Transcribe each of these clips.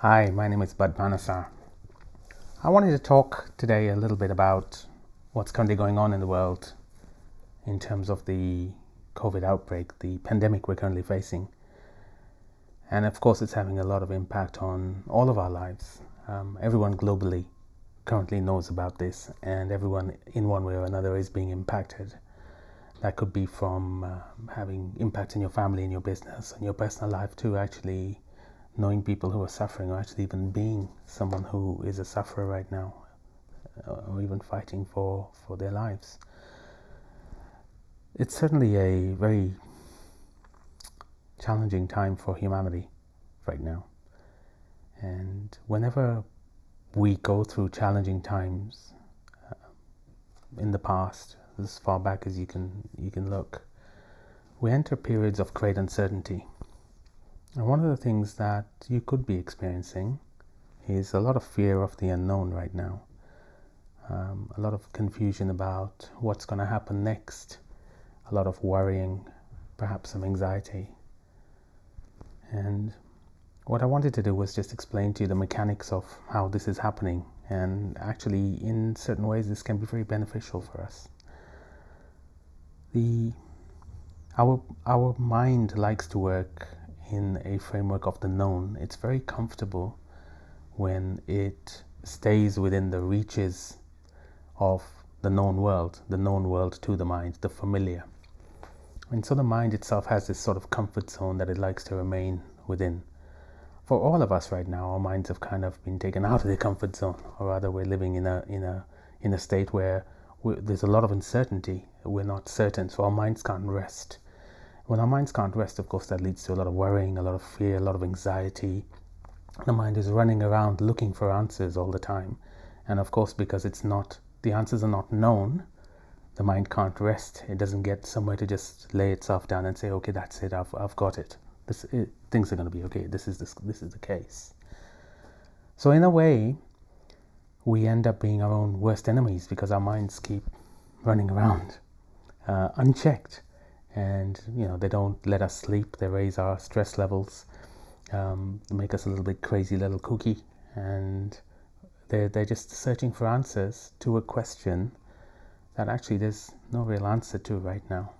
Hi, my name is Bud Manasar. I wanted to talk today a little bit about what's currently going on in the world in terms of the COVID outbreak, the pandemic we're currently facing. And of course, it's having a lot of impact on all of our lives. Everyone globally currently knows about this, and everyone in one way or another is being impacted. That could be from having impact in your family, in your business, and your personal life too, actually knowing people who are suffering, or actually even being someone who is a sufferer right now, or even fighting for their lives. It's certainly a very challenging time for humanity right now. And whenever we go through challenging times in the past, as far back as you can look, we enter periods of great uncertainty. And one of the things that you could be experiencing is a lot of fear of the unknown right now. A lot of confusion about what's going to happen next. A lot of worrying, perhaps some anxiety. And what I wanted to do was just explain to you the mechanics of how this is happening. And actually, in certain ways, this can be very beneficial for us. Our mind likes to work in a framework of the known. It's very comfortable when it stays within the reaches of the known world to the mind, the familiar. And so the mind itself has this sort of comfort zone that it likes to remain within. For all of us right now, our minds have kind of been taken out of the comfort zone, or rather we're living in a state where there's a lot of uncertainty. We're not certain, so our minds can't rest. When our minds can't rest, of course, that leads to a lot of worrying, a lot of fear, a lot of anxiety. The mind is running around looking for answers all the time. And of course, because the answers are not known, the mind can't rest. It doesn't get somewhere to just lay itself down and say, okay, that's it, I've got it. Things are going to be okay. This is the case. So in a way, we end up being our own worst enemies because our minds keep running around unchecked. And they don't let us sleep. They raise our stress levels, make us a little bit crazy little kooky, and they're just searching for answers to a question that actually there's no real answer to right now.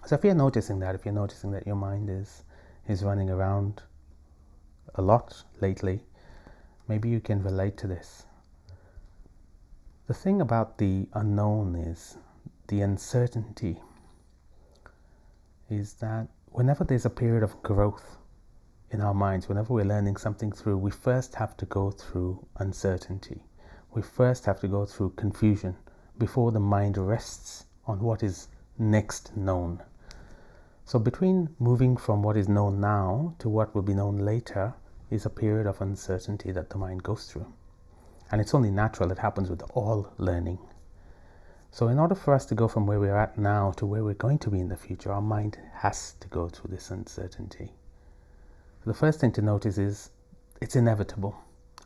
So if you're noticing that your mind is running around a lot lately, maybe you can relate to this. The thing about the unknown is the uncertainty is that whenever there's a period of growth in our minds, whenever we're learning something through, we first have to go through uncertainty. We first have to go through confusion before the mind rests on what is next known. So between moving from what is known now to what will be known later is a period of uncertainty that the mind goes through. And it's only natural. It happens with all learning. So in order for us to go from where we're at now to where we're going to be in the future, our mind has to go through this uncertainty. The first thing to notice is it's inevitable.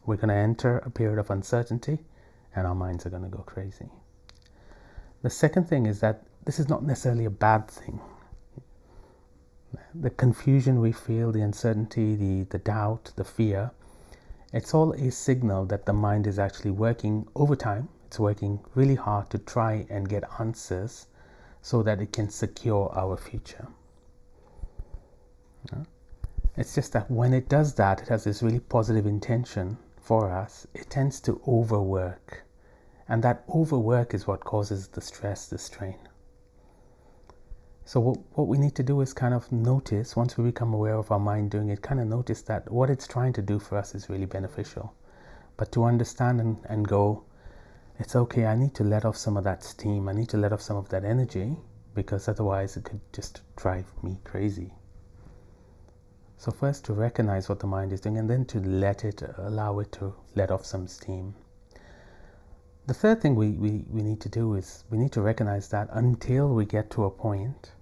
We're going to enter a period of uncertainty and our minds are going to go crazy. The second thing is that this is not necessarily a bad thing. The confusion we feel, the uncertainty, the doubt, the fear, it's all a signal that the mind is actually working overtime. It's working really hard to try and get answers so that it can secure our future. It's just that when it does that, it has this really positive intention for us. It tends to overwork. And that overwork is what causes the stress, the strain. So what we need to do is kind of notice, once we become aware of our mind doing it, kind of notice that what it's trying to do for us is really beneficial. But to understand and go, it's okay, I need to let off some of that steam, I need to let off some of that energy, because otherwise it could just drive me crazy. So first to recognize what the mind is doing, and then to allow it to let off some steam. The third thing we need to do is we need to recognize that until we get to a point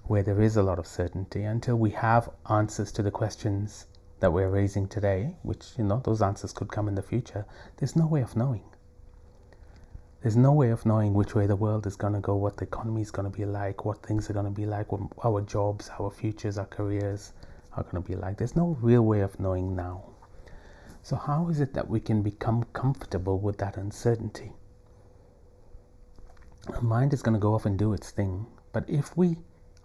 where there is a lot of certainty, until we have answers to the questions that we're raising today, which, those answers could come in the future, there's no way of knowing. There's no way of knowing which way the world is going to go, what the economy is going to be like, what things are going to be like, what our jobs, our futures, our careers are going to be like. There's no real way of knowing now. So how is it that we can become comfortable with that uncertainty? Our mind is going to go off and do its thing, but if we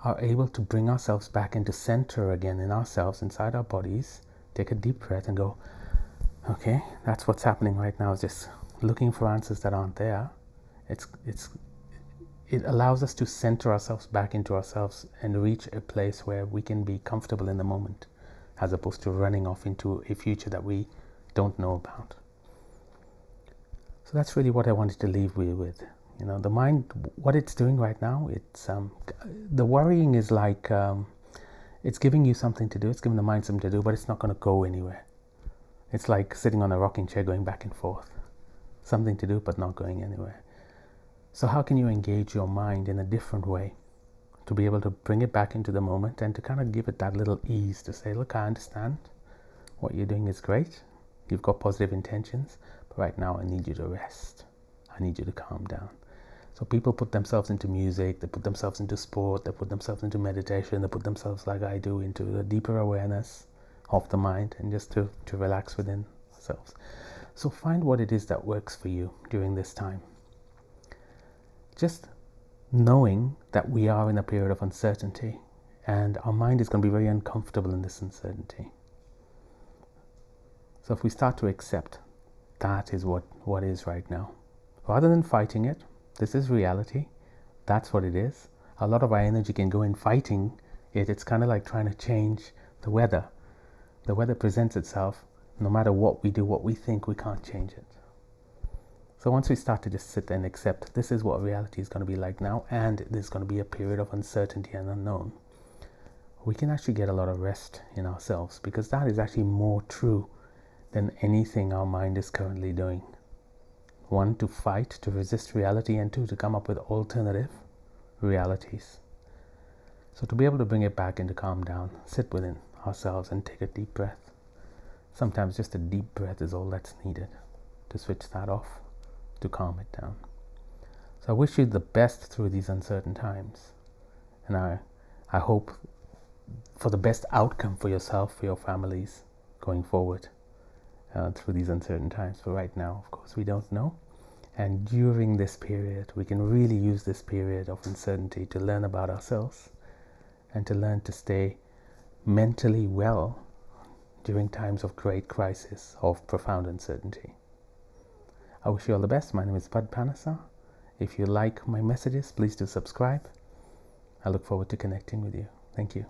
are able to bring ourselves back into center again in ourselves, inside our bodies, take a deep breath and go, okay, that's what's happening right now, is just looking for answers that aren't there. It allows us to center ourselves back into ourselves and reach a place where we can be comfortable in the moment, as opposed to running off into a future that we don't know about. So that's really what I wanted to leave you with. You know, the mind, what it's doing right now, it's the worrying is like it's giving you something to do, it's giving the mind something to do, but it's not going to go anywhere. It's like sitting on a rocking chair going back and forth. Something to do, but not going anywhere. So how can you engage your mind in a different way to be able to bring it back into the moment and to kind of give it that little ease to say, look, I understand what you're doing is great. You've got positive intentions, but right now I need you to rest. I need you to calm down. So people put themselves into music, they put themselves into sport, they put themselves into meditation, they put themselves, like I do, into a deeper awareness of the mind and just to relax within ourselves. So find what it is that works for you during this time. Just knowing that we are in a period of uncertainty and our mind is going to be very uncomfortable in this uncertainty. So if we start to accept that is what is right now, rather than fighting it, this is reality, that's what it is. A lot of our energy can go in fighting it. It's kind of like trying to change the weather. The weather presents itself. No matter what we do, what we think, we can't change it. So once we start to just sit and accept this is what reality is going to be like now, and there's going to be a period of uncertainty and unknown, we can actually get a lot of rest in ourselves, because that is actually more true than anything our mind is currently doing. One, to fight, to resist reality, and two, to come up with alternative realities. So to be able to bring it back and to calm down, sit within ourselves and take a deep breath. Sometimes just a deep breath is all that's needed to switch that off, to calm it down. So I wish you the best through these uncertain times. And I hope for the best outcome for yourself, for your families, going forward through these uncertain times. But right now, of course, we don't know. And during this period, we can really use this period of uncertainty to learn about ourselves and to learn to stay mentally well during times of great crisis, of profound uncertainty. I wish you all the best. My name is Pad Panasa. If you like my messages, please do subscribe. I look forward to connecting with you. Thank you.